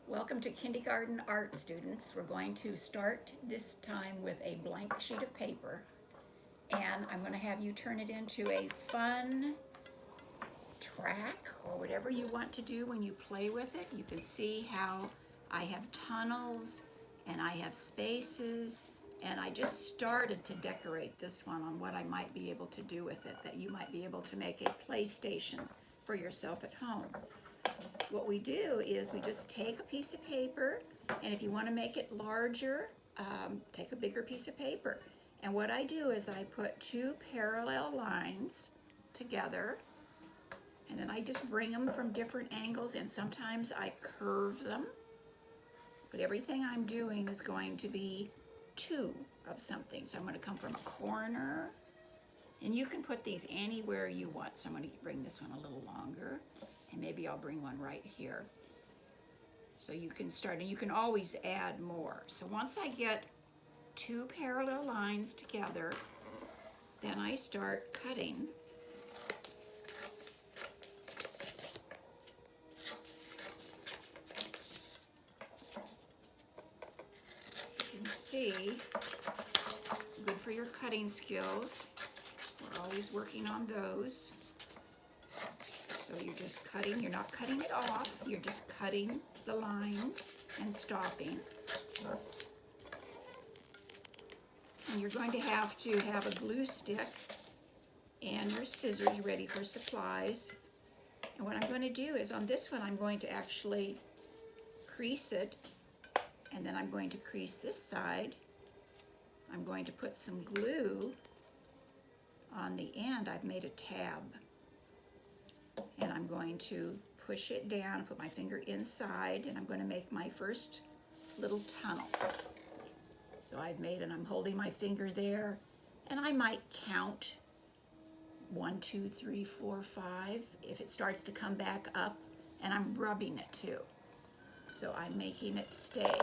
Welcome to kindergarten art students. We're going to start this time with a blank sheet of paper, and I'm going to have you turn it into a fun track or whatever you want to do when you play with it. You can see how I have tunnels and I have spaces, and I just started to decorate this one on what I might be able to do with it, that you might be able to make a PlayStation for yourself at home. What we do is we just take a piece of paper, and if you want to make it larger, take a bigger piece of paper. And what I do is I put two parallel lines together, and then I just bring them from different angles, and sometimes I curve them. But everything I'm doing is going to be two of something. So I'm going to come from a corner, and you can put these anywhere you want. So I'm going to bring this one a little longer, and maybe I'll bring one right here. So you can start, and you can always add more. So once I get two parallel lines together, then I start cutting. You can see, good for your cutting skills. We're always working on those. So you're just cutting, you're not cutting it off, you're just cutting the lines and stopping. And you're going to have a glue stick and your scissors ready for supplies. And what I'm going to do is on this one, I'm going to actually crease it, and then I'm going to crease this side. I'm going to put some glue on the end. I've made a tab. And I'm going to push it down, put my finger inside, and I'm going to make my first little tunnel. So I've made it, I'm holding my finger there, and I might count 1, 2, 3, 4, 5 if it starts to come back up, and I'm rubbing it too. So I'm making it stay.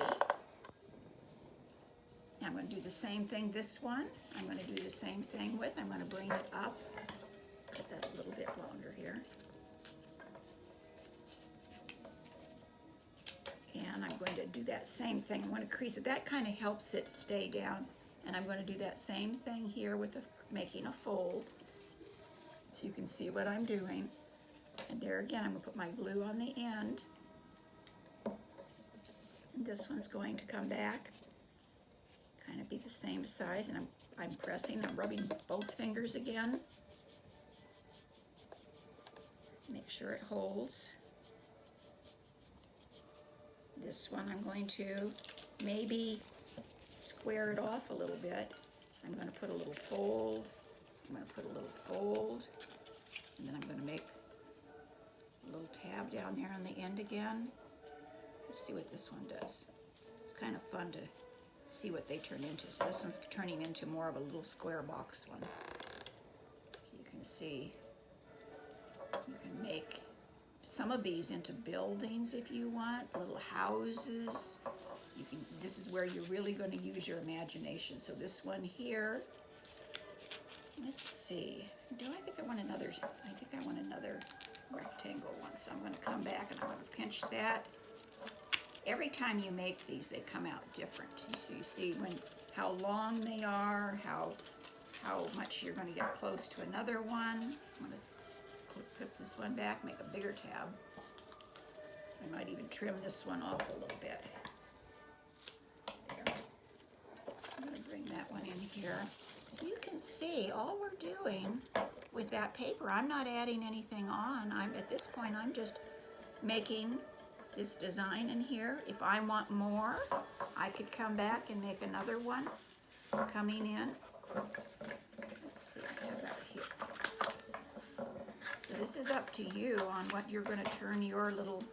I'm going to do the same thing this one. I'm going to do the same thing with, I'm going to bring it up, cut that a little bit longer here. And I'm going to do that same thing. I'm going to crease it. That kind of helps it stay down. And I'm going to do that same thing here with making a fold. So you can see what I'm doing. And there again, I'm going to put my glue on the end. And this one's going to come back, kind of be the same size. And I'm pressing, I'm rubbing both fingers again. Make sure it holds. This one I'm going to maybe square it off a little bit. I'm going to put a little fold. I'm going to put a little fold. And then I'm going to make a little tab down there on the end again. Let's see what this one does. It's kind of fun to see what they turn into. So this one's turning into more of a little square box one. So you can see, you can make some of these into buildings if you want, little houses. You can. This is where you're really going to use your imagination. So this one here, let's see. I think I want another rectangle one. So I'm going to come back and I'm going to pinch that. Every time you make these, they come out different. So you see how long they are, how much you're going to get close to another one. I'm going to put this one back, make a bigger tab. I might even trim this one off a little bit. There. So I'm going to bring that one in here. So you can see all we're doing with that paper, I'm not adding anything on. At this point, I'm just making this design in here. If I want more, I could come back and make another one coming in. Let's see, I have that here. This is up to you on what you're going to turn your little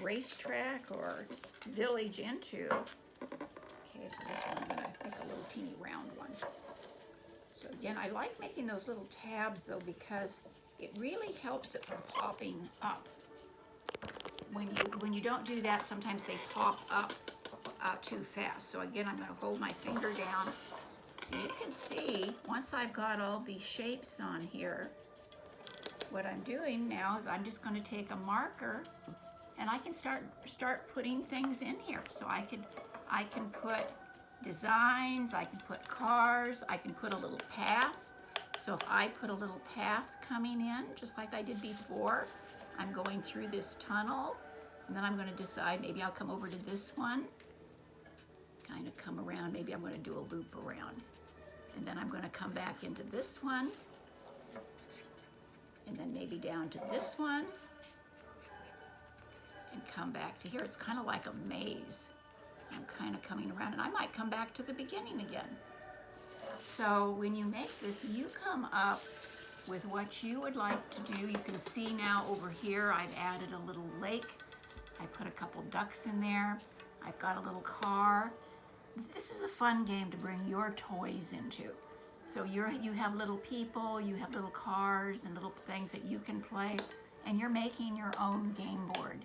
racetrack or village into. Okay, so this one I'm going to make a little teeny round one. So again, I like making those little tabs though because it really helps it from popping up. When you don't do that, sometimes they pop up too fast. So again, I'm going to hold my finger down. So you can see, once I've got all these shapes on here, what I'm doing now is I'm just going to take a marker and I can start putting things in here. So I can put designs, I can put cars, I can put a little path. So if I put a little path coming in, just like I did before, I'm going through this tunnel, and then I'm going to decide maybe I'll come over to this one, kind of come around, maybe I'm going to do a loop around. And then I'm going to come back into this one, and then maybe down to this one, and come back to here. It's kind of like a maze. I'm kind of coming around, and I might come back to the beginning again. So when you make this, you come up with what you would like to do. You can see now over here, I've added a little lake. I put a couple ducks in there. I've got a little car. This is a fun game to bring your toys into. So you have little people, you have little cars and little things that you can play, and you're making your own game board.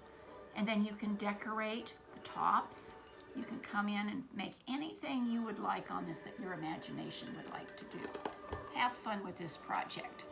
And then you can decorate the tops. You can come in and make anything you would like on this that your imagination would like to do. Have fun with this project.